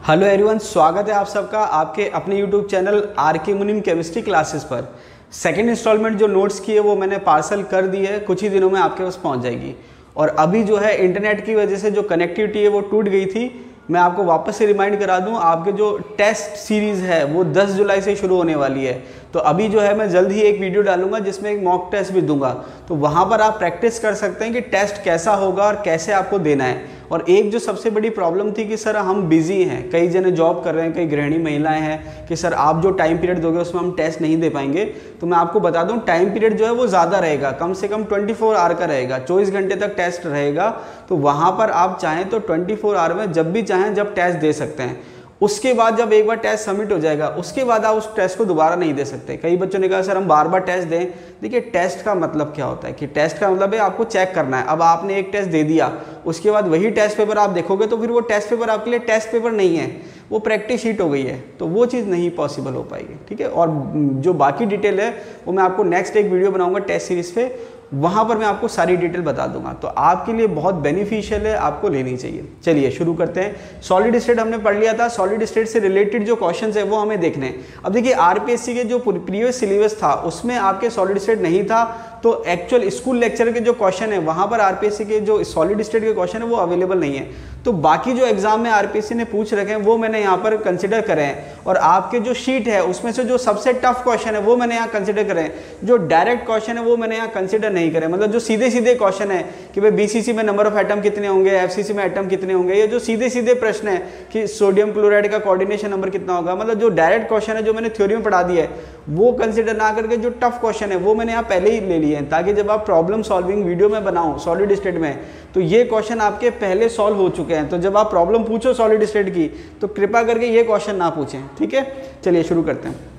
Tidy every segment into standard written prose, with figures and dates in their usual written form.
Hello everyone, स्वागत है आप सबका आपके अपने यूट्यूब चैनल आर के मुनीम केमिस्ट्री क्लासेस पर। सेकंड इंस्टॉलमेंट जो नोट्स की है वो मैंने पार्सल कर दी है, कुछ ही दिनों में आपके पास पहुंच जाएगी। और अभी जो है इंटरनेट की वजह से जो कनेक्टिविटी है वो टूट गई थी। मैं आपको वापस से रिमाइंड करा दूं, आपके जो टेस्ट सीरीज़ है वो 10 जुलाई से शुरू होने वाली है। तो अभी जो है मैं जल्द ही एक वीडियो डालूंगा जिसमें एक मॉक टेस्ट भी दूंगा, तो वहाँ पर आप प्रैक्टिस कर सकते हैं कि टेस्ट कैसा होगा और कैसे आपको देना है। और एक जो सबसे बड़ी प्रॉब्लम थी कि सर हम बिजी हैं, कई जने जॉब कर रहे हैं, कई गृहिणी महिलाएं हैं कि सर आप जो टाइम पीरियड दोगे उसमें हम टेस्ट नहीं दे पाएंगे। तो मैं आपको बता दूं, टाइम पीरियड जो है वो ज़्यादा रहेगा, कम से कम 24 आवर का रहेगा, 24 घंटे तक टेस्ट रहेगा। तो वहाँ पर आप चाहें तो 24 आवर में जब भी चाहें जब टेस्ट दे सकते हैं। उसके बाद जब एक बार टेस्ट सबमिट हो जाएगा उसके बाद आप उस टेस्ट को दोबारा नहीं दे सकते। कई बच्चों ने कहा सर हम बार बार टेस्ट दें। देखिए, टेस्ट का मतलब क्या होता है कि टेस्ट का मतलब है आपको चेक करना है। अब आपने एक टेस्ट दे दिया, उसके बाद वही टेस्ट पेपर आप देखोगे तो फिर वो टेस्ट पेपर आपके लिए टेस्ट पेपर नहीं है, वो प्रैक्टिस शीट हो गई है। तो वो चीज़ नहीं पॉसिबल हो पाएगी, ठीक है। और जो बाकी डिटेल है वो मैं आपको नेक्स्ट एक वीडियो बनाऊंगा टेस्ट सीरीज़ पे, वहाँ पर मैं आपको सारी डिटेल बता दूंगा। तो आपके लिए बहुत बेनिफिशियल है, आपको लेनी चाहिए। चलिए शुरू करते हैं। सॉलिड स्टेट हमने पढ़ लिया था, सॉलिड स्टेट से रिलेटेड जो क्वेश्चंस है वो हमें देखने हैं। अब देखिए, आरपीएससी के जो प्रीवियस सिलेबस था उसमें आपके सॉलिड स्टेट नहीं था, तो एक्चुअल स्कूल लेक्चर के जो क्वेश्चन है वहाँ पर आरपीएससी के जो सॉलिड स्टेट के क्वेश्चन है वो अवेलेबल नहीं है। तो बाकी जो एग्जाम में आरपीएससी ने पूछ रखे हैं वो मैंने यहाँ पर कंसिडर करे हैं। और आपके जो शीट है उसमें से जो सबसे टफ क्वेश्चन है वो मैंने यहाँ कंसिडर करे हैं। जो डायरेक्ट क्वेश्चन है वो मैंने यहाँ कंसिडर नहीं करे, मतलब जो सीधे सीधे क्वेश्चन है कि भाई बीसीसी में नंबर ऑफ एटम कितने होंगे, एफसीसी में एटम कितने होंगे, ये जो सीधे सीधे प्रश्न है कि सोडियम क्लोराइड का कोऑर्डिनेशन नंबर कितना होगा, मतलब जो डायरेक्ट क्वेश्चन है जो मैंने थ्योरी में पढ़ा दिया है वो कंसिडर ना करके जो टफ क्वेश्चन है वो मैंने यहाँ पहले ही ले लिए हैं, ताकि जब आप प्रॉब्लम सॉल्विंग वीडियो में बनाऊं सॉलिड स्टेट में तो ये क्वेश्चन आपके पहले सॉल्व हो चुके हैं। तो जब आप प्रॉब्लम पूछो सॉलिड स्टेट की तो कृपा करके ये क्वेश्चन ना पूछें, ठीक है। चलिए शुरू करते हैं।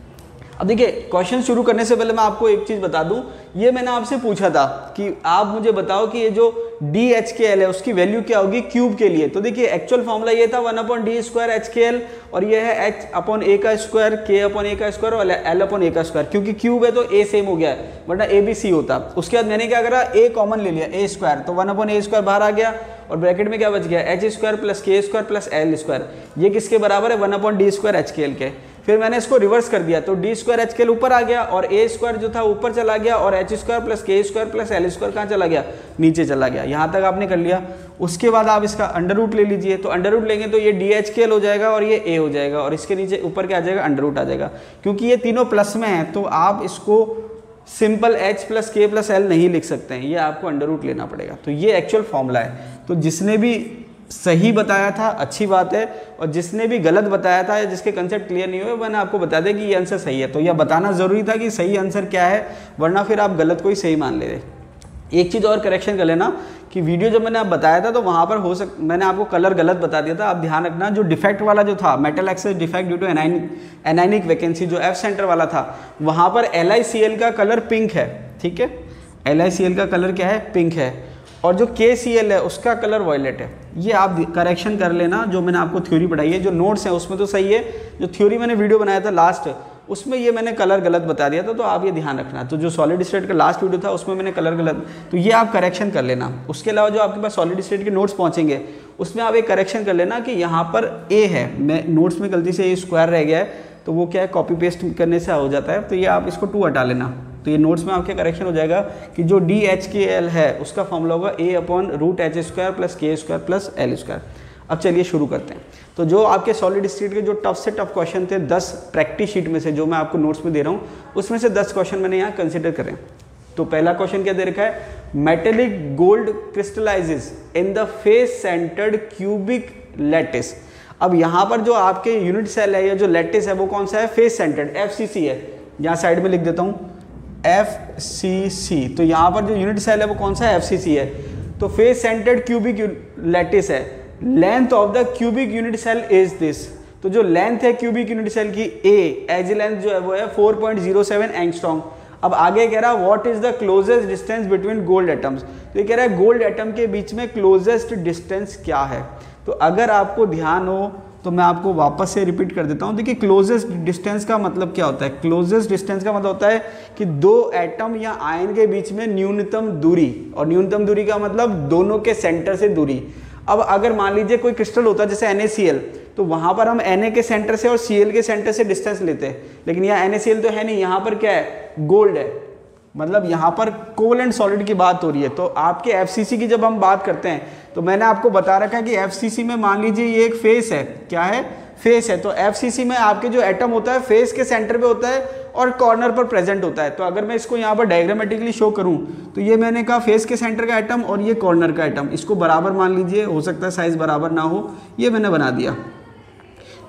अब देखिए, क्वेश्चन शुरू करने से पहले मैं आपको एक चीज़ बता दूं, ये मैंने आपसे पूछा था कि आप मुझे बताओ कि ये जो DHKl है उसकी वैल्यू क्या होगी क्यूब के लिए। तो देखिए, एक्चुअल फॉर्मूला ये था 1/d² HKl, और ये है h/a का स्क्वायर, k/a का स्क्वायर और l/a का स्क्वायर। क्योंकि क्यूब है तो a सेम हो गया है, वरना ABC होता। उसके बाद मैंने क्या करा, a कॉमन ले लिया, a², तो 1/a² बाहर आ गया और ब्रैकेट में क्या बच गया, h² + k² + l²। ये किसके बराबर है, 1/d² HKl के। फिर मैंने इसको रिवर्स कर दिया तो d² HKl ऊपर आ गया और a² जो था ऊपर चला गया और h² + k² + l² कहाँ चला गया, नीचे चला गया। यहाँ तक आपने कर लिया। उसके बाद आप इसका अंडर रूट ले लीजिए, तो अंडर रूट लेंगे तो ये DHKl हो जाएगा और ये a हो जाएगा और इसके नीचे ऊपर क्या आ जाएगा, अंडर रूट आ जाएगा। क्योंकि ये तीनों प्लस में है तो आप इसको सिंपल h + k + l नहीं लिख सकते हैं, ये आपको अंडर रूट लेना पड़ेगा। तो ये एक्चुअल फॉर्मूला है। तो जिसने भी सही बताया था अच्छी बात है, और जिसने भी गलत बताया था या जिसके कंसेप्ट क्लियर नहीं हुए मैंने आपको बता दें कि ये आंसर सही है। तो यह बताना ज़रूरी था कि सही आंसर क्या है, वरना फिर आप गलत को ही सही मान ले रहे। एक चीज़ और करेक्शन कर लेना कि वीडियो जब मैंने आप बताया था तो वहाँ पर मैंने आपको कलर गलत बता दिया था। आप ध्यान रखना, जो डिफेक्ट वाला जो था metal excess defect due to anionic vacancy, जो F सेंटर वाला था वहाँ पर LiCl का कलर पिंक है, ठीक है। LiCl का कलर क्या है, पिंक है, और जो KCl है उसका कलर वॉयलेट है। ये आप करेक्शन कर लेना, जो मैंने आपको थ्योरी पढ़ाई है। जो नोट्स हैं उसमें तो सही है, जो थ्योरी मैंने वीडियो बनाया था लास्ट उसमें ये मैंने कलर गलत बता दिया था, तो आप ये ध्यान रखना। तो जो सॉलिड स्टेट का लास्ट वीडियो था उसमें मैंने कलर गलत, तो ये आप करेक्शन कर लेना। उसके अलावा जो आपके पास सॉलिड स्टेट के नोट्स पहुँचेंगे उसमें आप एक करेक्शन कर लेना कि यहाँ पर a है, मैं नोट्स में गलती से a² रह गया है तो वो क्या है, कॉपी पेस्ट करने से हो जाता है, तो ये आप इसको 2 हटा लेना। तो ये नोट्स में आपके करेक्शन हो जाएगा कि जो DHKl है उसका फॉर्मूला होगा a/√h² + k² + l²। अब चलिए शुरू करते हैं। तो जो आपके सॉलिड स्टेट के जो टफ से टफ क्वेश्चन थे 10 प्रैक्टिस शीट में से, जो मैं आपको नोट्स में दे रहा हूँ उसमें से 10 क्वेश्चन मैंने यहाँ कंसिडर करें। तो पहला क्वेश्चन क्या दे रखा है, metallic gold crystallises in the face centred cubic lattice. अब यहाँ पर जो आपके यूनिट सेल है या जो लैटिस है वो कौन सा है, फेस सेंटर्ड FCC है। यहाँ साइड में लिख देता हूँ FCC। तो यहाँ पर जो यूनिट सेल है वो कौन सा है, FCC है। तो फेस सेंटर्ड क्यूबिक लैटिस है। Length of the cubic unit cell is this. तो जो लेंथ है क्यूबिक यूनिट सेल की एज लेंथ जो है वो है 4.07 एंगस्ट्रॉम। अब आगे कह रहा है what is the closest distance between gold atoms. तो ये कह रहा है गोल्ड एटम के बीच में क्लोजेस्ट डिस्टेंस क्या है। तो अगर आपको ध्यान हो तो मैं आपको वापस से रिपीट कर देता हूँ। देखिए, क्लोजेस्ट डिस्टेंस का मतलब क्या होता है, क्लोजेस्ट डिस्टेंस का मतलब होता है कि दो एटम या आयन के बीच में न्यूनतम दूरी, और न्यूनतम दूरी का मतलब दोनों के सेंटर से दूरी। अब अगर मान लीजिए कोई क्रिस्टल होता है जैसे NaCl, तो वहाँ पर हम Na के सेंटर से और Cl के सेंटर से डिस्टेंस लेते हैं, लेकिन यहाँ NaCl तो है नहीं, यहाँ पर क्या है, गोल्ड है, मतलब यहाँ पर कोवलेंट सॉलिड की बात हो रही है। तो आपके FCC की जब हम बात करते हैं तो मैंने आपको बता रखा है कि FCC में मान लीजिए ये एक फेस है, क्या है, फेस है। तो FCC में आपके जो एटम होता है फेस के सेंटर पे होता है और कॉर्नर पर प्रेजेंट होता है। तो अगर मैं इसको यहाँ पर डायग्रामेटिकली शो करूँ तो ये मैंने कहा फेस के सेंटर का एटम और ये कॉर्नर का एटम, इसको बराबर मान लीजिए, हो सकता है साइज बराबर ना हो, ये मैंने बना दिया।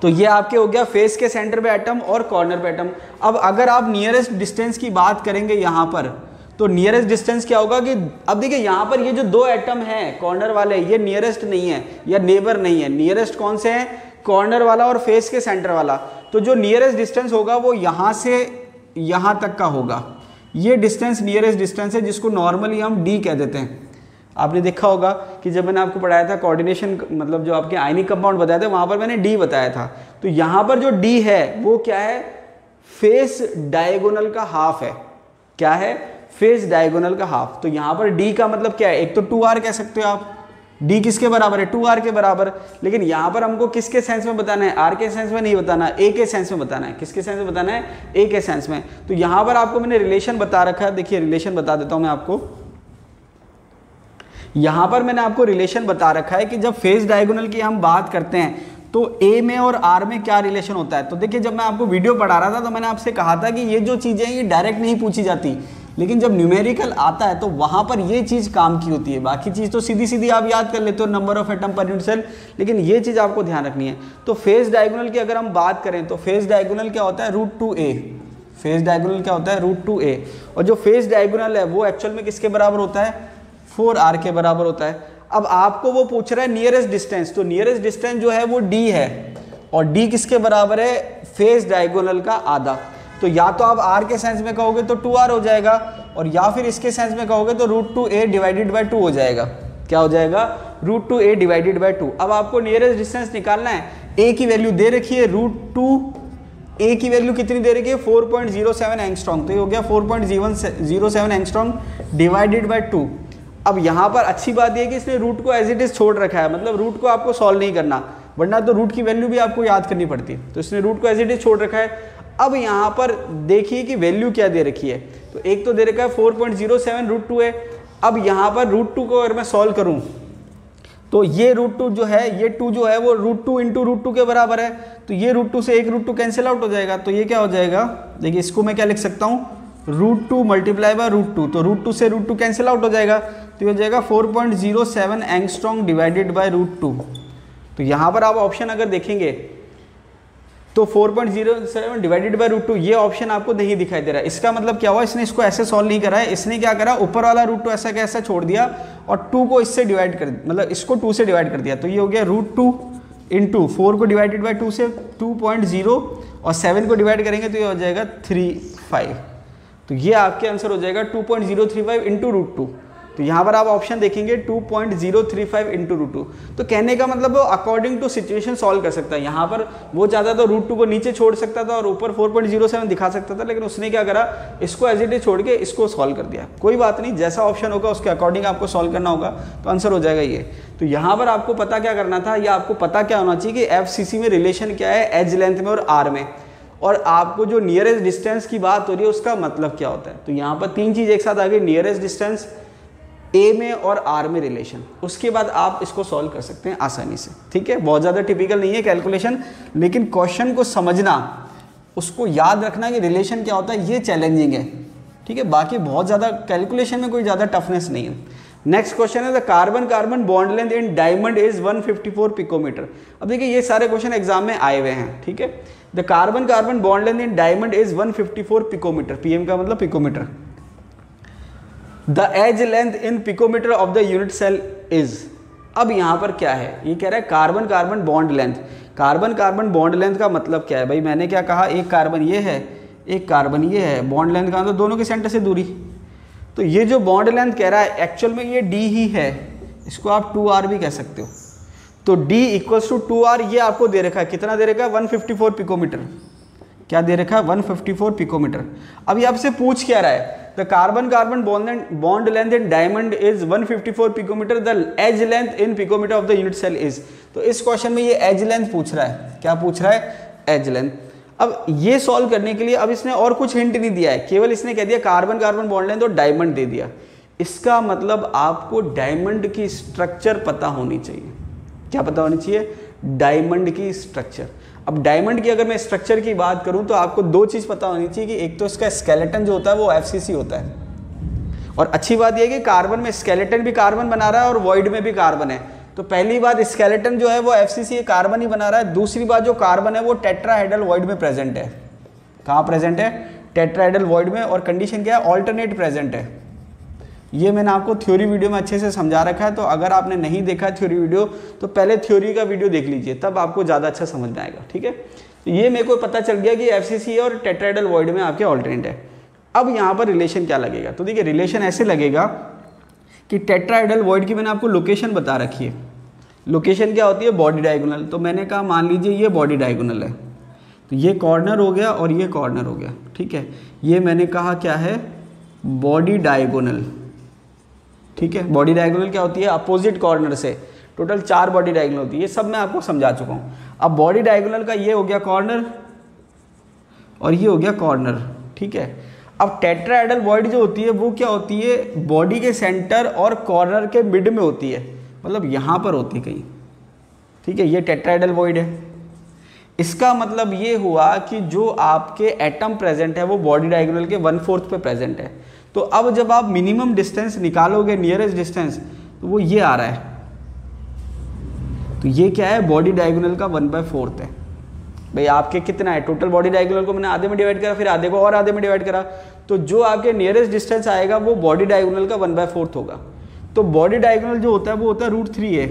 तो ये आपके हो गया फेस के सेंटर पे एटम और कॉर्नर पे एटम। अब अगर आप नियरेस्ट डिस्टेंस की बात करेंगे यहाँ पर, तो नियरेस्ट डिस्टेंस क्या होगा कि अब देखिए यहाँ पर ये जो दो एटम हैं कॉर्नर वाले, ये नियरेस्ट नहीं है या नेबर नहीं है। नियरेस्ट कौन से हैं, कॉर्नर वाला और फेस के सेंटर वाला। तो जो नियरेस्ट डिस्टेंस होगा वो यहाँ से यहाँ तक का होगा। ये डिस्टेंस नियरेस्ट डिस्टेंस है, जिसको नॉर्मली हम डी कह देते हैं। आपने देखा होगा कि जब मैंने आपको पढ़ाया था कोऑर्डिनेशन, मतलब जो आपके आयनिक कंपाउंड बताए थे, वहाँ पर मैंने डी बताया था। तो यहाँ पर जो डी है वो क्या है, फेस डायगोनल का हाफ है। क्या है, फेस डायगोनल का हाफ। तो यहाँ पर डी का मतलब क्या है, एक तो 2r कह सकते हो आप, डी किसके बराबर है, 2r के बराबर। लेकिन यहाँ पर हमको किसके सेंस में बताना है, r के सेंस में नहीं बताना, a के सेंस में बताना है। किसके सेंस में बताना है, a के सेंस में। तो यहाँ पर आपको मैंने रिलेशन बता रखा है, देखिए रिलेशन बता देता हूँ मैं आपको। यहाँ पर मैंने आपको रिलेशन बता रखा है कि जब फेस डायगोनल की हम बात करते हैं तो A में और R में क्या रिलेशन होता है। तो देखिए जब मैं आपको वीडियो पढ़ा रहा था तो मैंने आपसे कहा था कि ये जो चीज़ें हैं ये डायरेक्ट नहीं पूछी जाती, लेकिन जब न्यूमेरिकल आता है तो वहाँ पर ये चीज़ काम की होती है। बाकी चीज़ तो सीधी सीधी आप याद कर लेते हो, number of atom per unit cell, लेकिन ये चीज़ आपको ध्यान रखनी है। तो फेस डायगोनल की अगर हम बात करें तो फेस डायगोनल क्या होता है, √2a। फेस डायगोनल क्या होता है, √2a। और जो फेस डायगोनल है वो एक्चुअल में किसके बराबर होता है, 4r के बराबर होता है। अब आपको वो पूछ रहा है नियरेस्ट डिस्टेंस, तो नियरेस्ट डिस्टेंस जो है वो d है, और d किसके बराबर है, फेस डायगोनल का आधा। तो या तो आप r के सेंस में कहोगे तो 2r हो जाएगा, और या फिर इसके सेंस में कहोगे तो √2a डिवाइडेड बाय 2 हो जाएगा। क्या हो जाएगा, √2a डिवाइडेड बाय 2। अब आपको नियरेस्ट डिस्टेंस निकालना है, a की वैल्यू दे रखी है √2a की वैल्यू कितनी दे रखी है, 4.07 एंगस्ट्रॉन्ग। तो ये हो गया 4.07 एंगस्ट्रॉन्ग डिवाइडेड बाय 2। अब यहाँ पर अच्छी बात यह है कि इसने रूट को एज इट इज छोड़ रखा है, मतलब रूट को आपको सॉल्व नहीं करना, वरना तो रूट की वैल्यू भी आपको याद करनी पड़ती है। तो इसने रूट को एज इट इज छोड़ रखा है। अब यहाँ पर देखिए कि वैल्यू क्या दे रखी है, तो एक तो दे रखा है 4.07 √2 है। अब यहाँ पर √2 को अगर मैं सॉल्व करूँ तो ये √2 जो है, ये 2 जो है वो √2 इंटू √2 के बराबर है। तो ये √2 से एक √2 कैंसिल आउट हो जाएगा। तो ये क्या हो जाएगा, देखिए इसको मैं क्या लिख सकता हूँ, √2 मल्टीप्लाई बाय √2। तो √2 से √2 कैंसिल आउट हो जाएगा, तो ये हो जाएगा 4.07 एंगस्ट्रॉन्ग डिवाइडेड बाय √2। तो यहाँ पर आप ऑप्शन अगर देखेंगे तो 4.07 डिवाइडेड बाय √2 ये ऑप्शन आपको नहीं दिखाई दे रहा है। इसका मतलब क्या हुआ, इसने इसको ऐसे सॉल्व नहीं करा है, इसने क्या करा, ऊपर वाला √2 ऐसा कैसा छोड़ दिया और 2 को इससे डिवाइड कर, मतलब इसको 2 से डिवाइड कर दिया। तो ये हो गया √2 इंटू 4 को डिवाइडेड बाय 2 से 2.0 और 7 को डिवाइड करेंगे तो ये हो जाएगा 35। तो ये आपके आंसर हो जाएगा 2.035 इंटू √2। तो यहाँ पर आप ऑप्शन देखेंगे 2.035 इंटू √2। तो कहने का मतलब वो अकॉर्डिंग टू सिचुएशन सॉल्व कर सकता है। यहाँ पर वो चाहता तो √2 को नीचे छोड़ सकता था और ऊपर 4.07 दिखा सकता था, लेकिन उसने क्या करा, इसको एज इट इज छोड़ के इसको सॉल्व कर दिया। कोई बात नहीं, जैसा ऑप्शन होगा उसके अकॉर्डिंग आपको सॉल्व करना होगा, तो आंसर हो जाएगा ये। तो यहाँ पर आपको पता क्या करना था, या आपको पता क्या होना चाहिए कि FCC में रिलेशन क्या है एज लेंथ में और R में, और आपको जो नियरेस्ट डिस्टेंस की बात हो रही है उसका मतलब क्या होता है। तो यहाँ पर 3 चीज़ एक साथ आ गई, नियरेस्ट डिस्टेंस, A में और R में रिलेशन। उसके बाद आप इसको सॉल्व कर सकते हैं आसानी से। ठीक है, बहुत ज़्यादा टिपिकल नहीं है कैलकुलेशन, लेकिन क्वेश्चन को समझना, उसको याद रखना कि रिलेशन क्या होता है, ये चैलेंजिंग है। ठीक है, बाकी बहुत ज़्यादा कैलकुलेशन में कोई ज़्यादा टफनेस नहीं है। नेक्स्ट क्वेश्चन है, the carbon carbon bond length in diamond is 154 picometre. अब देखिए ये सारे क्वेश्चन एग्जाम में आए हुए हैं। ठीक है, the carbon carbon bond length in diamond is 154 picometre, PM का मतलब picometre. The edge length in picometre of the unit cell is. अब यहाँ पर क्या है, ये कह रहा है carbon carbon bond length. Carbon carbon bond length का मतलब क्या है भाई, मैंने क्या कहा, एक कार्बन ये है, एक कार्बन ये है, बॉन्ड लेंथ का मतलब दोनों के सेंटर से दूरी। तो ये जो बॉन्ड लेंथ कह रहा है एक्चुअल में ये d ही है, इसको आप 2r भी कह सकते हो। तो d इक्वल्स टू 2r, ये आपको दे रखा है, कितना दे रखा है, 154 पिकोमीटर। क्या दे रखा है, 154 पिकोमीटर। अब ये आपसे पूछ क्या रहा है, the carbon carbon bond length in diamond is 154 picometre, the edge length in picometre of the unit cell is. तो तो इस क्वेश्चन में ये एज लेंथ पूछ रहा है, क्या पूछ रहा है, एज लेंथ। अब ये सॉल्व करने के लिए अब इसने और कुछ हिंट नहीं दिया है, केवल इसने कह दिया कार्बन कार्बन बॉन्ड लेंथ और डायमंड दे दिया। इसका मतलब आपको डायमंड की स्ट्रक्चर पता होनी चाहिए। क्या पता होनी चाहिए, डायमंड की स्ट्रक्चर। अब डायमंड की अगर मैं स्ट्रक्चर की बात करूं तो आपको दो चीज़ पता होनी चाहिए कि एक तो इसका स्केलेटन जो होता है वो FCC होता है, और अच्छी बात यह है कि कार्बन में स्केलेटन भी कार्बन बना रहा है और वॉइड में भी कार्बन है। तो पहली बात, स्केलेटन जो है वो FCC कार्बन ही बना रहा है। दूसरी बात, जो कार्बन है वो टेट्राहेड्रल वॉइड में प्रेजेंट है। कहाँ प्रेजेंट है, टेट्राहेड्रल वॉइड में। और कंडीशन क्या है, ऑल्टरनेट प्रेजेंट है। ये मैंने आपको थ्योरी वीडियो में अच्छे से समझा रखा है, तो अगर आपने नहीं देखा थ्योरी वीडियो तो पहले थ्योरी का वीडियो देख लीजिए, तब आपको ज़्यादा अच्छा समझ में आएगा। ठीक है, तो ये मेरे को पता चल गया कि FCC और टेट्राहेड्रल वॉइड में आपके ऑल्टरनेट है। अब यहाँ पर रिलेशन क्या लगेगा, तो देखिए रिलेशन ऐसे लगेगा कि टेट्राहेड्रल वॉइड की मैंने आपको लोकेशन बता रखी है। लोकेशन क्या होती है, बॉडी डायगोनल। तो मैंने कहा मान लीजिए ये बॉडी डायगोनल है, तो ये कॉर्नर हो गया और ये कॉर्नर हो गया। ठीक है, ये मैंने कहा क्या है, बॉडी डायगोनल। ठीक है, बॉडी डायगोनल क्या होती है, अपोजिट कॉर्नर से। टोटल 4 बॉडी डायगोनल होती है, ये सब मैं आपको समझा चुका हूँ। अब बॉडी डायगोनल का ये हो गया कॉर्नर और ये हो गया कॉर्नर। ठीक है, अब टेट्राहेड्रल वॉइड जो होती है वो क्या होती है, बॉडी के सेंटर और कॉर्नर के मिड में होती है, मतलब यहाँ पर होती है कहीं। ठीक है, ये टेट्राहेड्रल वॉइड है। इसका मतलब ये हुआ कि जो आपके एटम प्रेजेंट है वो बॉडी डायगोनल के 1/4 पे प्रेजेंट है। तो अब जब आप मिनिमम डिस्टेंस निकालोगे, नियरेस्ट डिस्टेंस, तो वो ये आ रहा है। तो ये क्या है, बॉडी डायगोनल का 1/4 है। भाई आपके कितना है, टोटल बॉडी डायगोनल को मैंने आधे में डिवाइड करा, फिर आधे को और आधे में डिवाइड करा, तो जो आपके नियरेस्ट डिस्टेंस आएगा वो बॉडी डायगोनल का 1/4 होगा। तो बॉडी डायगोनल जो होता है वो होता है √3a,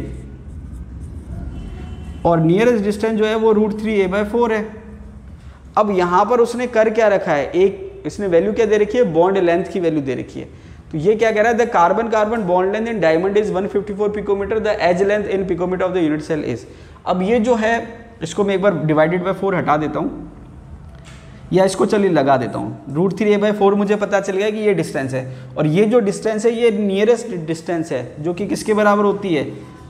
और नियरेस्ट डिस्टेंस जो है वो √3a/4 है। अब यहाँ पर उसने कर क्या रखा है, एक इसने वैल्यू क्या दे रखी है, बॉन्ड लेंथ की वैल्यू दे रखी है। तो ये क्या कह रहा है, the carbon carbon bond length in diamond is 154 picometre, the edge length in picometre of the unit cell is. अब ये जो है इसको मैं एक बार डिवाइडेड बाय 4 हटा देता हूँ, या इसको चलिए लगा देता हूँ। √3a/4 मुझे पता चल गया कि ये डिस्टेंस है, और ये जो डिस्टेंस है ये नियरेस्ट डिस्टेंस है, जो कि किसके बराबर होती है,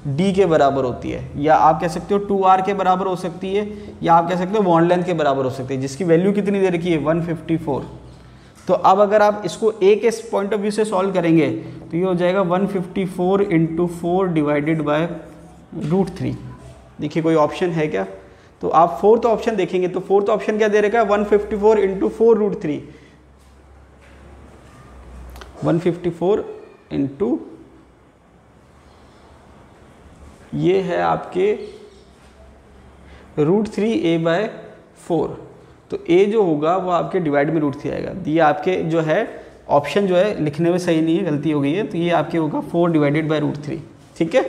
d के बराबर होती है, या आप कह सकते हो 2r के बराबर हो सकती है, या आप कह सकते हो बॉन्ड लेंथ के बराबर हो सकती है, जिसकी वैल्यू कितनी दे रखी है, 154। तो अब अगर आप इसको a के पॉइंट ऑफ व्यू से सॉल्व करेंगे तो ये हो जाएगा 154 × 4 डिवाइडेड बाय √3। देखिए कोई ऑप्शन है क्या, तो आप फोर्थ ऑप्शन देखेंगे तो फोर्थ ऑप्शन क्या दे रखा है, 154 × 4 √3, 154 × ये है आपके √3a/4। तो a जो होगा वो आपके डिवाइड में √3 आएगा। ये आपके जो है ऑप्शन जो है लिखने में सही नहीं है, गलती हो गई है, तो ये आपके होगा 4 डिवाइडेड बाय √3। ठीक है,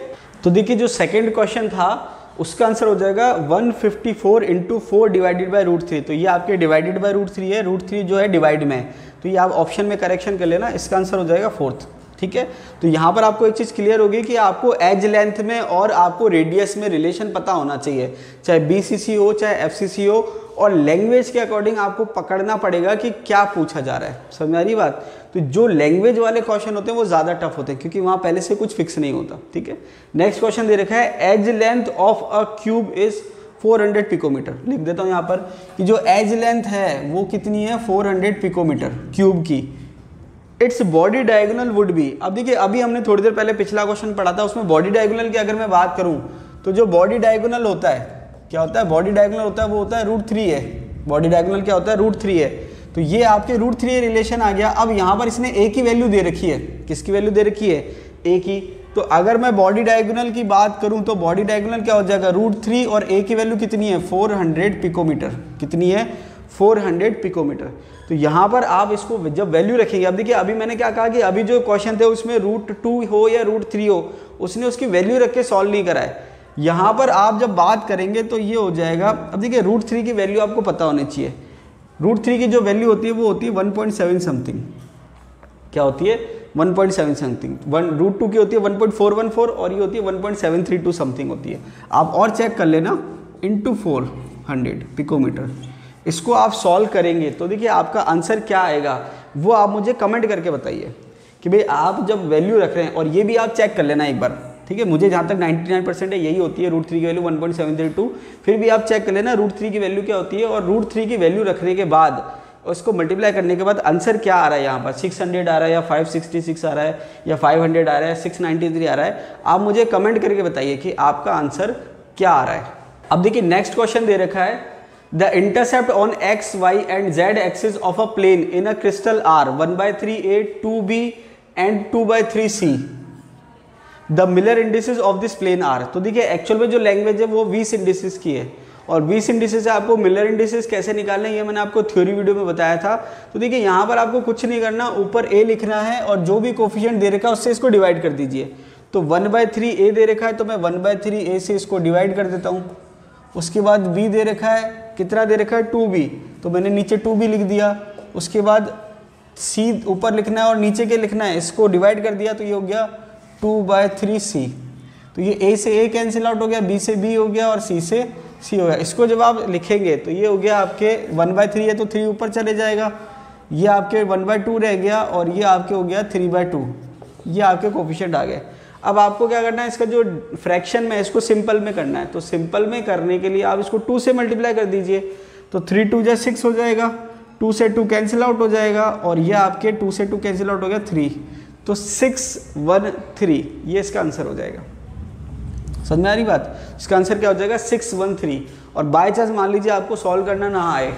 तो देखिए जो सेकंड क्वेश्चन था उसका आंसर हो जाएगा 154 × 4 डिवाइडेड बाय √3। तो ये आपके डिवाइडेड बाय √3 है, √3 जो है डिवाइड में है, तो ये आप ऑप्शन में करेक्शन कर लेना, इसका आंसर हो जाएगा 4th। ठीक है, तो यहाँ पर आपको एक चीज़ क्लियर होगी कि आपको एज लेंथ में और आपको रेडियस में रिलेशन पता होना चाहिए, चाहे BCC हो चाहे FCC हो, और लैंग्वेज के अकॉर्डिंग आपको पकड़ना पड़ेगा कि क्या पूछा जा रहा है। समझ में आ रही बात। तो जो लैंग्वेज वाले क्वेश्चन होते हैं वो ज़्यादा टफ होते हैं, क्योंकि वहाँ पहले से कुछ फिक्स नहीं होता। ठीक है, नेक्स्ट क्वेश्चन दे रखा है, edge length of a cube is 400 picometre. लिख देता हूँ यहाँ पर कि जो एज लेंथ है वो कितनी है, 400 पिकोमीटर क्यूब की। Its body diagonal would be. अब देखिए अभी हमने थोड़ी देर पहले पिछला क्वेश्चन पढ़ा था, उसमें बॉडी डायगोनल की अगर मैं बात करूं तो जो बॉडी डायगोनल होता है, क्या होता है, बॉडी डायगोनल होता है वो होता है √3 है। बॉडी डायगोनल क्या होता है, √3 है। तो ये आपके √3 रिलेशन आ गया। अब यहाँ पर इसने a की वैल्यू दे रखी है, किसकी वैल्यू दे रखी है, a की। तो अगर मैं बॉडी डायगोनल की बात करूं तो बॉडी डायगोनल क्या हो जाएगा, √3 और a की वैल्यू कितनी है, 400 पिकोमीटर। कितनी है, 400 पिकोमीटर। तो यहाँ पर आप इसको जब वैल्यू रखेंगे, अब देखिए अभी मैंने क्या कहा कि अभी जो क्वेश्चन थे उसमें √2 हो या √3 हो, उसने उसकी वैल्यू रख के सॉल्व नहीं करा है। यहाँ पर आप जब बात करेंगे तो ये हो जाएगा, अब देखिए √3 की वैल्यू आपको पता होनी चाहिए। √3 की जो वैल्यू होती है वो होती है 1.7 समथिंग। क्या होती है, 1.7 समथिंग। √2 की होती है 1.414 और ये होती है 1.732 समथिंग होती है। आप और चेक कर लेना, × 400 पिकोमीटर। इसको आप सॉल्व करेंगे तो देखिए आपका आंसर क्या आएगा वो आप मुझे कमेंट करके बताइए कि भाई आप जब वैल्यू रख रहे हैं, और ये भी आप चेक कर लेना एक बार, ठीक है, मुझे जहाँ तक 99% है यही होती है, √3 की वैल्यू 1.732। फिर भी आप चेक कर लेना √3 की वैल्यू क्या होती है, और √3 की वैल्यू रखने के बाद उसको मल्टीप्लाई करने के बाद आंसर क्या आ रहा है यहाँ पर, 600 आ रहा है या 566 आ रहा है या 500 आ रहा है, 693 आ रहा है, आप मुझे कमेंट करके बताइए कि आपका आंसर क्या आ रहा है। अब देखिए नेक्स्ट क्वेश्चन दे रखा है, the intercept on x, y and z axis of a plane in a crystal are 1/3a, 2b and 2/3c, the Miller indices of this plane are. तो देखिए एक्चुअल में जो लैंग्वेज है वो 20 इंडिसेस की है, और 20 इंडिसेस से आपको मिलर इंडिसेस कैसे निकालना है ये मैंने आपको थ्योरी वीडियो में बताया था। तो देखिए यहाँ पर आपको कुछ नहीं करना, ऊपर a लिखना है और जो भी कोफिशिएंट दे रखा है उससे इसको डिवाइड कर दीजिए। तो 1/3a दे रखा है तो मैं 1/3a से इसको डिवाइड कर देता हूँ। उसके बाद b दे रखा है, कितना दे रखा है 2b, तो मैंने नीचे 2b लिख दिया। उसके बाद c ऊपर लिखना है और नीचे के लिखना है, इसको डिवाइड कर दिया तो ये हो गया 2/3c। तो ये a से a कैंसिल आउट हो गया, b से b हो गया और c से c हो गया। इसको जब आप लिखेंगे तो ये हो गया आपके 1/3 है तो 3 ऊपर चले जाएगा, ये आपके 1/2 रह गया और ये आपके हो गया 3/2, ये आपके कोफिशिएंट आ गए। अब आपको क्या करना है, इसका जो फ्रैक्शन में इसको सिंपल में करना है, तो सिंपल में करने के लिए आप इसको 2 से मल्टीप्लाई कर दीजिए। तो 3 2 6 हो जाएगा, 2 से 2 कैंसिल आउट हो जाएगा और ये आपके 2 से 2 कैंसिल आउट हो गया 3, तो 613 ये इसका आंसर हो जाएगा। समझ में आ रही बात, इसका आंसर क्या हो जाएगा 613। और बाय चांस मान लीजिए आपको सॉल्व करना ना आए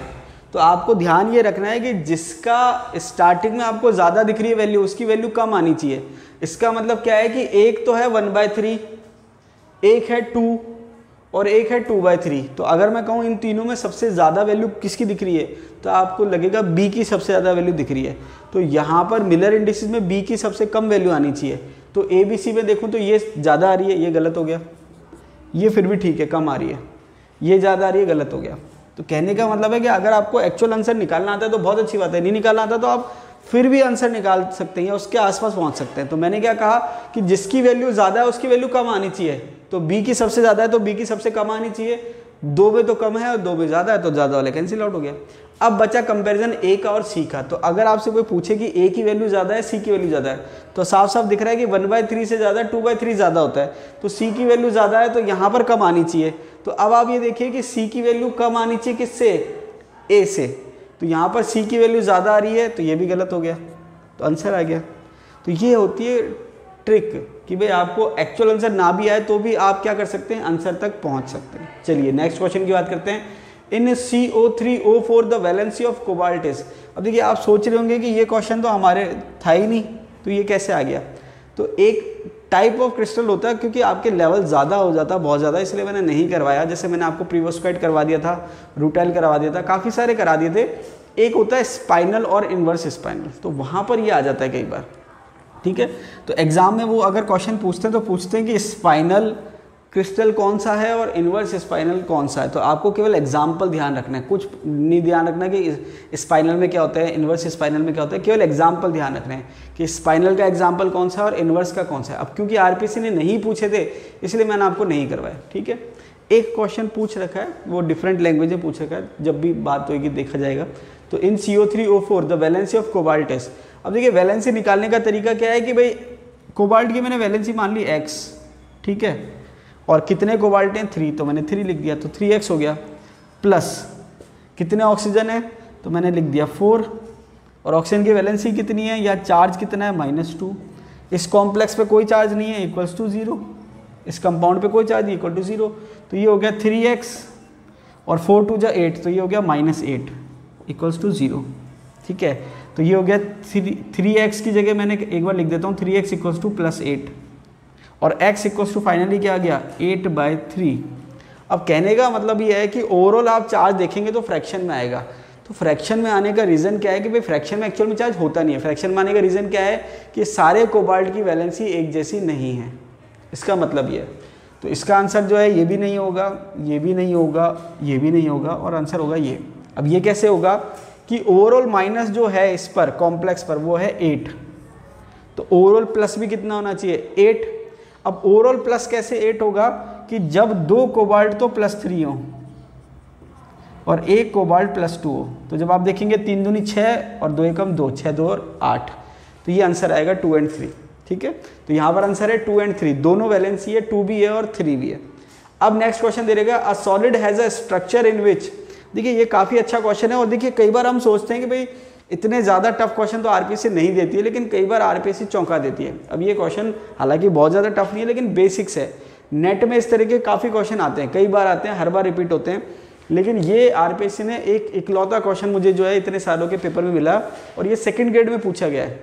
तो आपको ध्यान ये रखना है कि जिसका स्टार्टिंग में आपको ज़्यादा दिख रही है वैल्यू उसकी वैल्यू कम आनी चाहिए। इसका मतलब क्या है कि एक तो है 1/3, एक है 2 और एक है 2/3। तो अगर मैं कहूँ इन तीनों में सबसे ज़्यादा वैल्यू किसकी दिख रही है तो आपको लगेगा b की सबसे ज़्यादा वैल्यू दिख रही है। तो यहाँ पर मिलर इंडिसेस में b की सबसे कम वैल्यू आनी चाहिए। तो a b c में देखूँ तो ये ज़्यादा आ रही है, ये गलत हो गया, ये फिर भी ठीक है कम आ रही है, ये ज़्यादा आ रही है गलत हो गया। तो कहने का मतलब है कि अगर आपको एक्चुअल आंसर निकालना आता है तो बहुत अच्छी बात है, नहीं निकालना आता तो आप फिर भी आंसर निकाल सकते हैं, उसके आसपास पहुंच सकते हैं। तो मैंने क्या कहा कि जिसकी वैल्यू ज़्यादा है उसकी वैल्यू कम आनी चाहिए। तो b की सबसे ज़्यादा है तो b की सबसे कम आनी चाहिए, 2 में तो कम है और 2 में ज़्यादा है तो ज़्यादा वाले कैंसिल आउट हो गया। अब बचा कंपैरिजन a का और c का। तो अगर आपसे कोई पूछे कि a की वैल्यू ज़्यादा है c की वैल्यू ज़्यादा है तो साफ साफ दिख रहा है कि 1/3 से ज़्यादा 2/3 ज़्यादा होता है, तो c की वैल्यू ज़्यादा है तो यहाँ पर कम आनी चाहिए। तो अब आप ये देखिए कि c की वैल्यू कम आनी चाहिए किससे, a से, तो यहाँ पर c की वैल्यू ज़्यादा आ रही है तो ये भी गलत हो गया, तो आंसर आ गया। तो ये होती है ट्रिक कि भाई आपको एक्चुअल आंसर ना भी आए तो भी आप क्या कर सकते हैं, आंसर तक पहुंच सकते हैं। चलिए नेक्स्ट क्वेश्चन की बात करते हैं। इन CO3O4 the valency of cobalt is. अब देखिए आप सोच रहे होंगे कि ये क्वेश्चन तो हमारे था ही नहीं, तो ये कैसे आ गया। तो एक टाइप ऑफ क्रिस्टल होता है, क्योंकि आपके लेवल ज़्यादा हो जाता है बहुत ज़्यादा, इसलिए मैंने नहीं करवाया। जैसे मैंने आपको प्रीवोस्काइट करवा दिया था, रूटाइल करवा दिया था, काफ़ी सारे करा दिए थे। एक होता है स्पाइनल और इन्वर्स स्पाइनल, तो वहाँ पर ये आ जाता है कई बार, ठीक है। तो एग्जाम में वो अगर क्वेश्चन पूछते हैं तो पूछते हैं कि स्पाइनल क्रिस्टल कौन सा है और इन्वर्स स्पाइनल कौन सा है। तो आपको केवल एग्जाम्पल ध्यान रखना है, कुछ नहीं ध्यान रखना कि स्पाइनल में क्या होता है, इन्वर्स स्पाइनल में क्या होता है, केवल एग्जाम्पल ध्यान रखना है कि स्पाइनल का एग्जाम्पल कौन सा है और इन्वर्स का कौन सा है। अब क्योंकि आरपीसी ने नहीं पूछे थे इसलिए मैंने आपको नहीं करवाया, ठीक है। एक क्वेश्चन पूछ रखा है, वो डिफरेंट लैंग्वेज में पूछ रखा है, जब भी बात होगी देखा जाएगा। तो इन CO3O4 the valency of cobalt is. अब देखिए वैलेंसी निकालने का तरीका क्या है कि भाई कोबाल्ट की मैंने वैलेंसी मान ली x, ठीक है, और कितने कोबाल्ट हैं 3, तो मैंने 3 लिख दिया, तो 3x हो गया, प्लस कितने ऑक्सीजन है तो मैंने लिख दिया 4, और ऑक्सीजन की वैलेंसी कितनी है या चार्ज कितना है -2, इस कॉम्प्लेक्स पे कोई चार्ज नहीं है इक्वल्स टू 0, इस कंपाउंड पे कोई चार्ज नहीं इक्वल टू 0, तो ये हो गया 3x और 4 2 जा 8, तो ये हो गया -8 इक्वल्स टू 0, ठीक है। तो ये हो गया 3x की जगह मैंने एक बार लिख देता हूँ 3x इक्वल्स टू +8 और x इक्वल्स टू फाइनली क्या आ गया 8/3। अब कहने का मतलब ये है कि ओवरऑल आप चार्ज देखेंगे तो फ्रैक्शन में आएगा। तो फ्रैक्शन में आने का रीज़न क्या है कि भाई फ्रैक्शन में एक्चुअल में चार्ज होता नहीं है। फ्रैक्शन में आने का रीज़न क्या है कि सारे कोबाल्ट की वैलेंसी एक जैसी नहीं है, इसका मतलब ये है। तो इसका आंसर जो है ये भी नहीं होगा, ये भी नहीं होगा, ये भी नहीं होगा, और आंसर होगा ये। अब ये कैसे होगा कि ओवरऑल माइनस जो है इस पर कॉम्प्लेक्स पर वो है 8, तो ओवरऑल प्लस भी कितना होना चाहिए 8। अब ओवरऑल प्लस कैसे 8 होगा कि जब 2 कोबाल्ट तो +3 हो और 1 कोबाल्ट +2 हो। तो जब आप देखेंगे 3 दूनी 6 और 2 एकम 2, 6 2 और 8, तो ये आंसर आएगा 2 और 3। ठीक है, तो यहाँ पर आंसर है 2 and 3, दोनों वैलेंसी है, 2 भी है और 3 भी है। अब नेक्स्ट क्वेश्चन दे रहेगा a solid has a structure in which, देखिए ये काफ़ी अच्छा क्वेश्चन है। और देखिए कई बार हम सोचते हैं कि भाई इतने ज़्यादा टफ क्वेश्चन तो आरपीएससी नहीं देती है, लेकिन कई बार आरपीएससी चौंका देती है। अब ये क्वेश्चन हालांकि बहुत ज़्यादा टफ नहीं है, लेकिन बेसिक्स है। नेट में इस तरह के काफ़ी क्वेश्चन आते हैं, कई बार आते हैं, हर बार रिपीट होते हैं, लेकिन ये आरपीएससी ने एक इकलौता क्वेश्चन मुझे जो है इतने सालों के पेपर में मिला, और ये सेकंड ग्रेड में पूछा गया है।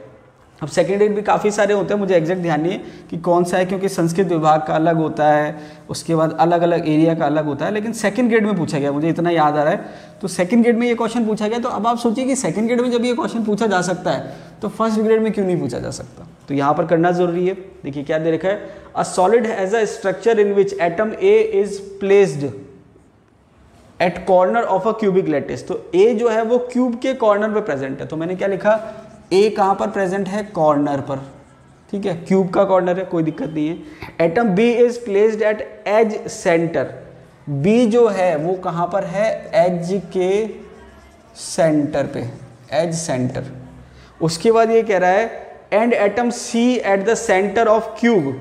अब सेकंड ग्रेड भी काफ़ी सारे होते हैं, मुझे एग्जैक्ट ध्यान नहीं है कि कौन सा है, क्योंकि संस्कृत विभाग का अलग होता है, उसके बाद अलग अलग एरिया का अलग होता है, लेकिन सेकंड ग्रेड में पूछा गया, मुझे इतना याद आ रहा है। तो सेकंड ग्रेड में ये क्वेश्चन पूछा गया। तो अब आप सोचिए कि सेकंड ग्रेड में जब ये क्वेश्चन पूछा जा सकता है, तो फर्स्ट ग्रेड में क्यों नहीं पूछा जा सकता। तो यहाँ पर करना जरूरी है। देखिए क्या दे रखा है, अ solid has a structure in which atom A is placed at corner of a cubic lattice. तो ए जो है वो क्यूब के कॉर्नर पे प्रेजेंट है। तो मैंने क्या लिखा, ए कहाँ पर प्रेजेंट है, कॉर्नर पर, ठीक है, क्यूब का कॉर्नर है, कोई दिक्कत नहीं है। Atom B is placed at edge centre, B जो है वो कहाँ पर है, एज के सेंटर पे, एज सेंटर। उसके बाद ये कह रहा है and atom C at the centre of cube,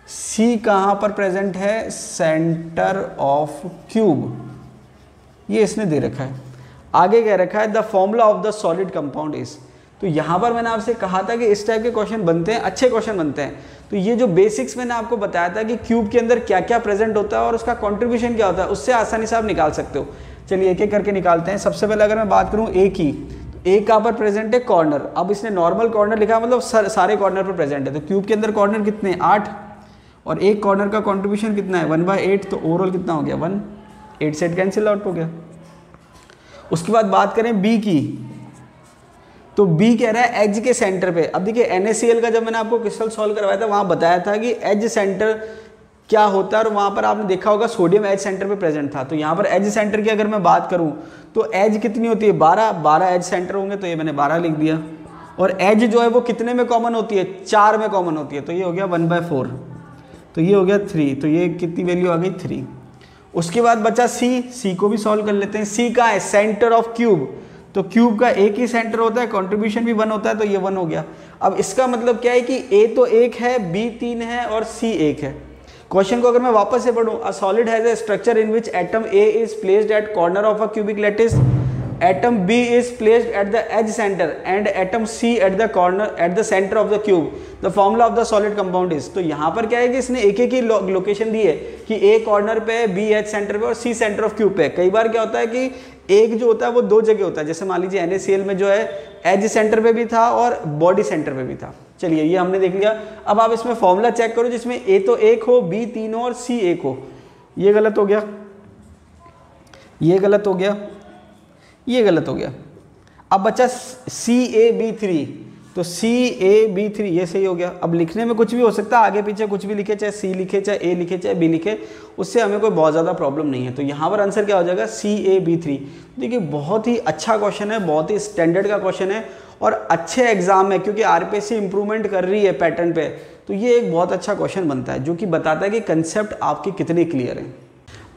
C कहाँ पर प्रेजेंट है, सेंटर ऑफ क्यूब, ये इसने दे रखा है। आगे कह रखा है the formula of the solid compound is. तो यहाँ पर मैंने आपसे कहा था कि इस टाइप के क्वेश्चन बनते हैं, अच्छे क्वेश्चन बनते हैं। तो ये जो बेसिक्स मैंने आपको बताया था कि क्यूब के अंदर क्या क्या प्रेजेंट होता है और उसका कंट्रीब्यूशन क्या होता है, उससे आसानी से आप निकाल सकते हो। चलिए एक एक करके निकालते हैं। सबसे पहले अगर मैं बात करूँ ए की, तो ए कहाँ पर प्रेजेंट है, कॉर्नर। अब इसने नॉर्मल कॉर्नर लिखा, मतलब सारे कॉर्नर पर प्रेजेंट है। तो क्यूब के अंदर कॉर्नर कितने, 8, और एक कॉर्नर का कॉन्ट्रीब्यूशन कितना है, 1/8। तो ओवरऑल कितना हो गया, 1, 8 से 8 कैंसिल आउट हो गया। उसके बाद बात करें बी की, तो बी कह रहा है एज के सेंटर पे। अब देखिए NaCl का जब मैंने आपको क्रिस्टल सॉल्व करवाया था, वहाँ बताया था कि एज सेंटर क्या होता है, और वहाँ पर आपने देखा होगा सोडियम एज सेंटर पे प्रेजेंट था। तो यहाँ पर एज सेंटर की अगर मैं बात करूँ तो एज कितनी होती है, 12 एज सेंटर होंगे, तो ये मैंने 12 लिख दिया। और एज जो है वो कितने में कॉमन होती है, 4 में कॉमन होती है। तो ये हो गया 1/4, तो ये हो गया 3, तो ये कितनी वैल्यू आ गई, 3। उसके बाद बचा सी को भी सॉल्व कर लेते हैं। सी का है सेंटर ऑफ क्यूब, तो क्यूब का एक ही सेंटर होता है, कंट्रीब्यूशन भी 1 होता है, तो ये 1 हो गया। अब इसका मतलब क्या है कि ए तो 1 है, बी 3 है और सी 1 है। क्वेश्चन को अगर मैं वापस से पढ़ूं, a solid has a structure in which atom A is placed at corner of a cubic lattice, atom B is placed at the edge centre and atom C at the corner at the centre of the cube, the formula of the solid compound is. तो यहाँ पर क्या है कि इसने एक एक ही location दी है कि ए कॉर्नर पे, बी एज सेंटर पे और सी सेंटर ऑफ क्यूब पे। कई बार क्या होता है कि एक जो होता है वो 2 जगह होता है, जैसे मान लीजिए NaCl में जो है एज सेंटर पे भी था और बॉडी सेंटर पे भी था। चलिए ये हमने देख लिया। अब आप इसमें फॉर्मूला चेक करो जिसमें ए तो 1 हो, बी 3 हो और सी 1 हो। ये गलत हो गया, ये गलत हो गया, ये गलत हो गया। अब बचा CaB3, तो CaB3 ये सही हो गया। अब लिखने में कुछ भी हो सकता है, आगे पीछे कुछ भी लिखे, चाहे C लिखे, चाहे A लिखे, चाहे B लिखे, उससे हमें कोई बहुत ज़्यादा प्रॉब्लम नहीं है। तो यहाँ पर आंसर क्या हो जाएगा, CaB3। देखिए बहुत ही अच्छा क्वेश्चन है, बहुत ही स्टैंडर्ड का क्वेश्चन है और अच्छे एग्जाम है, क्योंकि आरपीएससी इंप्रूवमेंट कर रही है पैटर्न पे। तो ये एक बहुत अच्छा क्वेश्चन बनता है जो कि बताता है कि कंसेप्ट आपके कितने क्लियर हैं।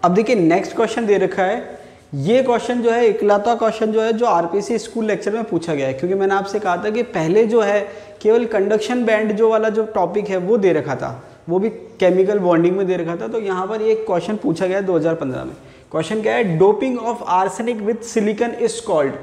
अब देखिए नेक्स्ट क्वेश्चन दे रखा है। ये क्वेश्चन जो है इकलौता क्वेश्चन जो है जो आरपीएससी स्कूल लेक्चर में पूछा गया है, क्योंकि मैंने आपसे कहा था कि पहले जो है केवल कंडक्शन बैंड जो वाला जो टॉपिक है वो दे रखा था, वो भी केमिकल बॉन्डिंग में दे रखा था। तो यहाँ पर एक क्वेश्चन पूछा गया है 2015 में। क्वेश्चन क्या है, doping of arsenic with silicon is called.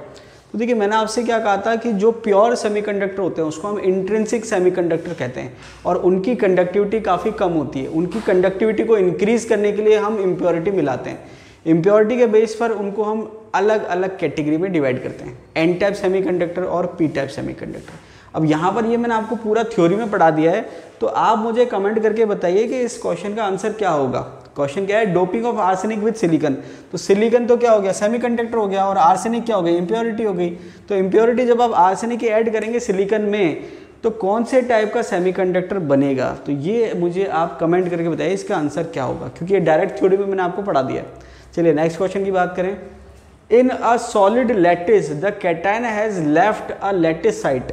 तो देखिए मैंने आपसे क्या कहा था कि जो प्योर सेमीकंडक्टर होते हैं उसको हम इंट्रिंसिक सेमीकंडक्टर कहते हैं, और उनकी कंडक्टिविटी काफ़ी कम होती है। उनकी कंडक्टिविटी को इंक्रीज करने के लिए हम इम्प्योरिटी मिलाते हैं। इम्प्योरिटी के बेस पर उनको हम अलग अलग कैटेगरी में डिवाइड करते हैं, एन टाइप सेमीकंडक्टर और पी टाइप सेमीकंडक्टर। अब यहाँ पर ये मैंने आपको पूरा थ्योरी में पढ़ा दिया है, तो आप मुझे कमेंट करके बताइए कि इस क्वेश्चन का आंसर क्या होगा। क्वेश्चन क्या है, doping of arsenic with silicon. तो सिलिकॉन तो क्या हो गया, सेमीकंडक्टर हो गया, और आर्सेनिक क्या हो गई, इम्प्योरिटी हो गई। तो इम्प्योरिटी जब आप आर्सेनिक की ऐड करेंगे सिलिकॉन में, तो कौन से टाइप का सेमीकंडक्टर बनेगा। तो ये मुझे आप कमेंट करके बताइए इसका आंसर क्या होगा, क्योंकि ये डायरेक्ट थ्योरी में मैंने आपको पढ़ा दिया है। चलिए नेक्स्ट क्वेश्चन की बात करें। In a solid lattice the cation has left a lattice site.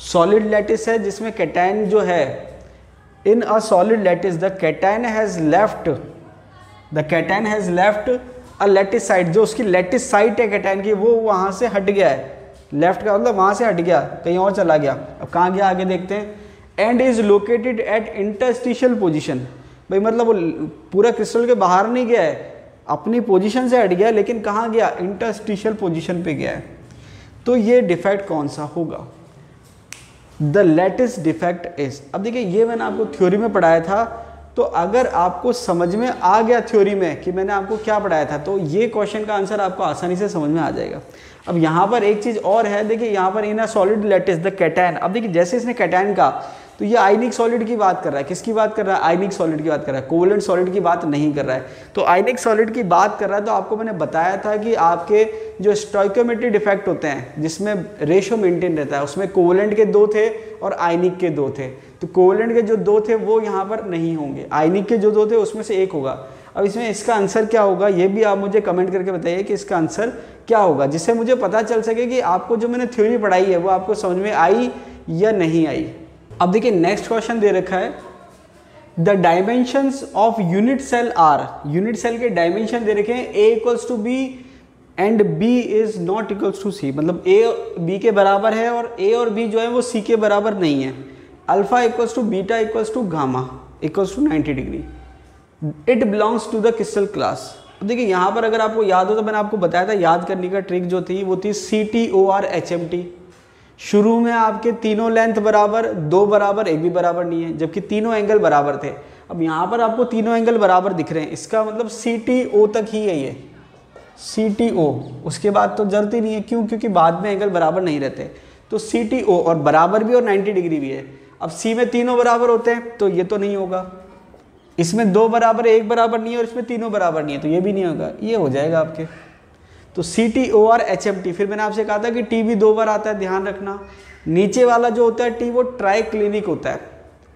Solid lattice है जिसमें कैटायन जो है, in a solid lattice the cation has left a lattice site. जो उसकी लैटिस साइट है कैटायन की, वो वहाँ से हट गया है। लेफ्ट का मतलब वहाँ से हट गया, कहीं और चला गया। अब कहाँ गया आगे देखते हैं। And is located at interstitial position. भाई मतलब वो पूरा क्रिस्टल के बाहर नहीं गया है, अपनी पोजीशन से हट गया, लेकिन कहाँ गया, इंटरस्टिशियल पोजीशन पे गया है। तो ये डिफेक्ट कौन सा होगा, द लेटेस्ट डिफेक्ट इज। अब देखिए ये मैंने आपको थ्योरी में पढ़ाया था, तो अगर आपको समझ में आ गया थ्योरी में कि मैंने आपको क्या पढ़ाया था, तो ये क्वेश्चन का आंसर आपको आसानी से समझ में आ जाएगा। अब यहाँ पर एक चीज़ और है, देखिए यहाँ पर in a solid lattice the cation. अब देखिए जैसे इसने कैटायन का, तो ये आयनिक सॉलिड की बात कर रहा है, किसकी बात कर रहा है, आयनिक सॉलिड की बात कर रहा है, कोवलेंट सॉलिड की बात नहीं कर रहा है। तो आयनिक सॉलिड की बात कर रहा है, तो आपको मैंने बताया था कि आपके जो स्टोइकियोमेट्री डिफेक्ट होते हैं जिसमें रेशो मेंटेन रहता है, उसमें कोवलेंट के 2 थे और आयनिक के 2 थे। तो कोवलेंट के जो 2 थे वो यहाँ पर नहीं होंगे, आयनिक के जो 2 थे उसमें से एक होगा। अब इसमें इसका आंसर क्या होगा, ये भी आप मुझे कमेंट करके बताइए कि इसका आंसर क्या होगा, जिससे मुझे पता चल सके कि आपको जो मैंने थ्योरी पढ़ाई है वो आपको समझ में आई या नहीं आई। अब देखिए नेक्स्ट क्वेश्चन दे रखा है, the dimensions of unit cell are. Unit cell के डायमेंशन दे रखे हैं, a equals to B and b is not equals to c। मतलब a b के बराबर है और a और b जो है वो c के बराबर नहीं है। Alpha equals to beta equals to gamma equals to 90 degree. It belongs to the crystal class. अब देखिए यहाँ पर अगर आपको याद हो तो मैंने आपको बताया था, याद करने का ट्रिक जो थी वो थी CTOR HMT। शुरू में आपके तीनों लेंथ बराबर, 2 बराबर, 1 भी बराबर नहीं है, जबकि तीनों एंगल बराबर थे। अब यहाँ पर आपको तीनों एंगल बराबर दिख रहे हैं, इसका मतलब CTO तक ही है ये, CTO। उसके बाद तो जरूरत ही नहीं है, क्यों, क्योंकि बाद में एंगल बराबर नहीं रहते। तो CTO और बराबर भी और 90 डिग्री भी है। अब C में तीनों बराबर होते हैं तो ये तो नहीं होगा, इसमें 2 बराबर 1 बराबर नहीं है और इसमें तीनों बराबर नहीं है, तो ये भी नहीं होगा, ये हो जाएगा आपके। तो CTOR HMT। फिर मैंने आपसे कहा था कि T भी 2 बार आता है, ध्यान रखना। नीचे वाला जो होता है T वो ट्राइक्लिनिक होता है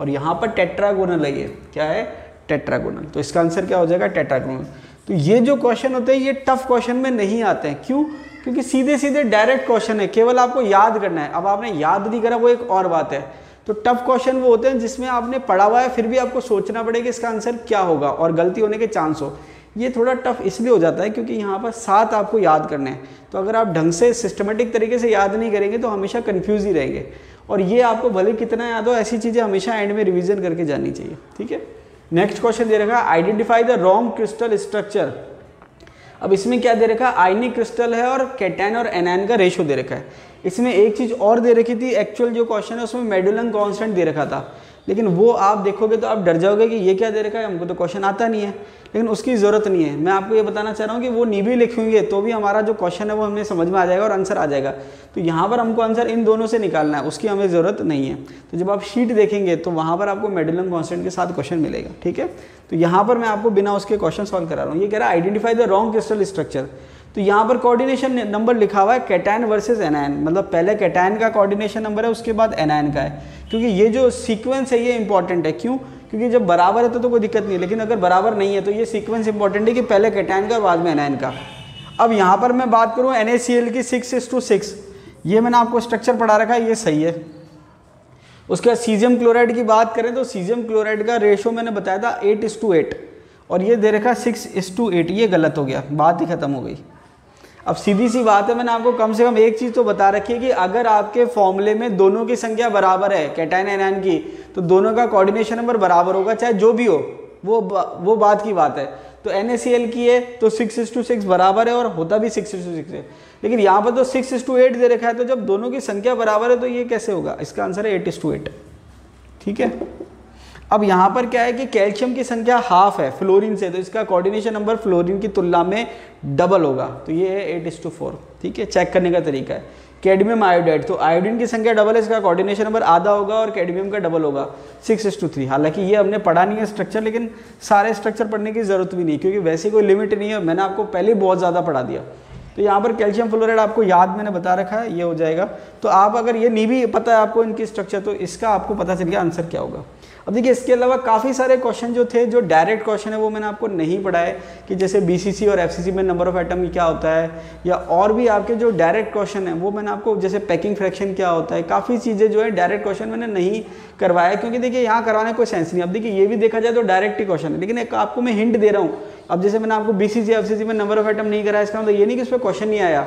और यहाँ पर टेट्रागोनल है, ये क्या है, टेट्रागोनल। तो इसका आंसर क्या हो जाएगा, टेट्रागोनल। तो ये जो क्वेश्चन होते हैं ये टफ क्वेश्चन में नहीं आते हैं, क्यों, क्योंकि सीधे सीधे डायरेक्ट क्वेश्चन है, केवल आपको याद करना है। अब आपने याद नहीं करा वो एक और बात है। तो टफ क्वेश्चन वो होते हैं जिसमें आपने पढ़ा हुआ है फिर भी आपको सोचना पड़ेगा इसका आंसर क्या होगा और गलती होने के चांस हो। ये थोड़ा टफ इसलिए हो जाता है क्योंकि यहाँ पर 7 आपको याद करने हैं, तो अगर आप ढंग से सिस्टमेटिक तरीके से याद नहीं करेंगे तो हमेशा कंफ्यूज ही रहेंगे। और ये आपको भले कितना याद हो, ऐसी चीज़ें हमेशा एंड में रिवीजन करके जानी चाहिए, ठीक है। नेक्स्ट क्वेश्चन दे रखा है, identify the wrong crystal structure. अब इसमें क्या दे रखा है, आयनिक क्रिस्टल है और कैटायन और एनायन का रेशो दे रखा है। इसमें एक चीज़ और दे रखी थी, एक्चुअल जो क्वेश्चन है उसमें मेडुलन कांस्टेंट दे रखा था, लेकिन वो आप देखोगे तो आप डर जाओगे कि ये क्या दे रखा है, हमको तो क्वेश्चन आता नहीं है। लेकिन उसकी ज़रूरत नहीं है, मैं आपको ये बताना चाह रहा हूँ कि वो नहीं भी लिखेंगे तो भी हमारा जो क्वेश्चन है वो हमें समझ में आ जाएगा और आंसर आ जाएगा। तो यहाँ पर हमको आंसर इन दोनों से निकालना है, उसकी हमें ज़रूरत नहीं है। तो जब आप शीट देखेंगे तो वहाँ पर आपको मेडुलन कांस्टेंट के साथ क्वेश्चन मिलेगा, ठीक है। तो यहाँ पर मैं आपको बिना उसके क्वेश्चन सॉल्व करा रहा हूँ। ये कह रहा है identify the wrong crystal structure. तो यहाँ पर कोऑर्डिनेशन नंबर लिखा हुआ है कैटायन वर्सेस एनायन, मतलब पहले कैटायन का कोऑर्डिनेशन नंबर है उसके बाद एनायन का है, क्योंकि ये जो सीक्वेंस है ये इंपॉर्टेंट है। क्यों, क्योंकि जब बराबर है तो कोई दिक्कत नहीं है, लेकिन अगर बराबर नहीं है तो ये सीक्वेंस इंपॉर्टेंट है कि पहले कैटायन का और बाद में एनायन का। अब यहाँ पर मैं बात करूँ NaCl की 6:6, ये मैंने आपको स्ट्रक्चर पढ़ा रखा है, ये सही है। उसके बाद सीजियम क्लोराइड की बात करें तो सीजियम क्लोराइड का रेशो मैंने बताया था 8:8 और ये दे रखा 6:8, ये गलत हो गया, बात ही खत्म हो गई। अब सीधी सी बात है, मैंने आपको कम से कम एक चीज़ तो बता रखी है कि अगर आपके फॉर्मूले में दोनों की संख्या बराबर है, कैटायन एनायन की, तो दोनों का कोऑर्डिनेशन नंबर बराबर होगा, चाहे जो भी हो, वो बात की बात है। तो NaCl की है तो 6:6 बराबर है और होता भी 6:6 है, लेकिन यहाँ पर तो 6:8 दे रखा है, तो जब दोनों की संख्या बराबर है तो ये कैसे होगा, इसका आंसर है 8:8, ठीक है। अब यहाँ पर क्या है कि कैल्शियम की संख्या हाफ है फ्लोरीन से, तो इसका कोऑर्डिनेशन नंबर फ्लोरीन की तुलना में डबल होगा, तो ये है 8:4, ठीक है। चेक करने का तरीका है। कैडमियम आयोडाइड, तो आयोडीन की संख्या डबल है, इसका कोऑर्डिनेशन नंबर आधा होगा और कैडमियम का डबल होगा 6:3। हालांकि ये हमने पढ़ा नहीं है स्ट्रक्चर, लेकिन सारे स्ट्रक्चर पढ़ने की जरूरत भी नहीं, क्योंकि वैसे कोई लिमिट नहीं है, मैंने आपको पहले बहुत ज़्यादा पढ़ा दिया। तो यहाँ पर कैल्शियम फ्लोराइड आपको याद मैंने बता रखा है, ये हो जाएगा। तो आप अगर ये नहीं भी पता है आपको इनकी स्ट्रक्चर, तो इसका आपको पता चल गया आंसर क्या होगा। अब देखिए इसके अलावा काफ़ी सारे क्वेश्चन जो थे, जो डायरेक्ट क्वेश्चन है वो मैंने आपको नहीं पढ़ाए, कि जैसे BCC और FCC में नंबर ऑफ एटम क्या होता है, या और भी आपके जो डायरेक्ट क्वेश्चन है वो मैंने आपको, जैसे पैकिंग फ्रैक्शन क्या होता है, काफ़ी चीज़ें जो है डायरेक्ट क्वेश्चन मैंने नहीं करवाया, क्योंकि देखिए यहाँ करवाने कोई सेंस नहीं। अब देखिए ये भी देखा जाए तो डायरेक्ट ही क्वेश्चन है, लेकिन एक आपको मैं हिंट दे रहा हूँ। अब जैसे मैंने आपको BCC FCC में नंबर ऑफ एटम नहीं कराया, इसका मतलब ये नहीं कि उस पर क्वेश्चन नहीं आया,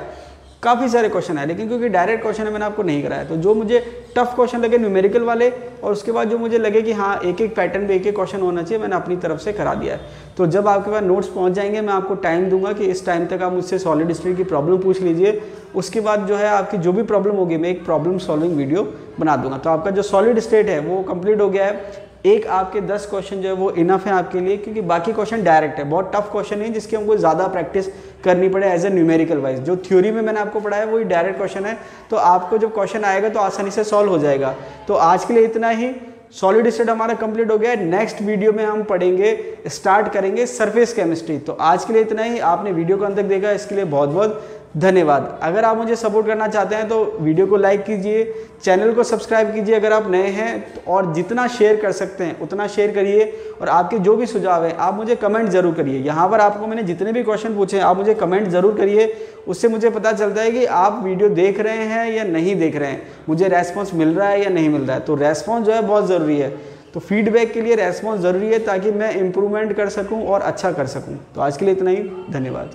काफ़ी सारे क्वेश्चन आए, लेकिन क्योंकि डायरेक्ट क्वेश्चन है मैंने आपको नहीं कराया। तो जो मुझे टफ क्वेश्चन लगे न्यूमेरिकल वाले, और उसके बाद जो मुझे लगे कि हाँ एक एक पैटर्न पे एक एक क्वेश्चन होना चाहिए, मैंने अपनी तरफ से करा दिया है। तो जब आपके पास नोट्स पहुंच जाएंगे, मैं आपको टाइम दूंगा कि इस टाइम तक आप मुझसे सॉलिड स्टेट की प्रॉब्लम पूछ लीजिए। उसके बाद जो है आपकी जो भी प्रॉब्लम होगी मैं एक प्रॉब्लम सॉल्विंग वीडियो बना दूंगा। तो आपका जो सॉलिड स्टेट है वो कंप्लीट हो गया है। एक आपके 10 क्वेश्चन जो है वो इनफ है आपके लिए, क्योंकि बाकी क्वेश्चन डायरेक्ट है, बहुत टफ क्वेश्चन नहीं जिसकी हमको ज़्यादा प्रैक्टिस करनी पड़े एज ए न्यूमेरिकल वाइज। जो थ्योरी में मैंने आपको पढ़ाया वही डायरेक्ट क्वेश्चन है, तो आपको जब क्वेश्चन आएगा तो आसानी से सॉल्व हो जाएगा। तो आज के लिए इतना ही। सॉलिड स्टेट हमारा कंप्लीट हो गया है। नेक्स्ट वीडियो में हम पढ़ेंगे, स्टार्ट करेंगे सरफेस केमिस्ट्री। तो आज के लिए इतना ही। आपने वीडियो को अंत तक देखा, इसके लिए बहुत बहुत धन्यवाद। अगर आप मुझे सपोर्ट करना चाहते हैं तो वीडियो को लाइक कीजिए, चैनल को सब्सक्राइब कीजिए अगर आप नए हैं, और जितना शेयर कर सकते हैं उतना शेयर करिए। और आपके जो भी सुझाव है आप मुझे कमेंट जरूर करिए। यहाँ पर आपको मैंने जितने भी क्वेश्चन पूछे हैं आप मुझे कमेंट जरूर करिए, उससे मुझे पता चलता है कि आप वीडियो देख रहे हैं या नहीं देख रहे हैं, मुझे रेस्पॉन्स मिल रहा है या नहीं मिल रहा है। तो रेस्पॉन्स जो है बहुत ज़रूरी है, तो फीडबैक के लिए रेस्पॉन्स ज़रूरी है ताकि मैं इम्प्रूवमेंट कर सकूँ और अच्छा कर सकूँ। तो आज के लिए इतना ही, धन्यवाद।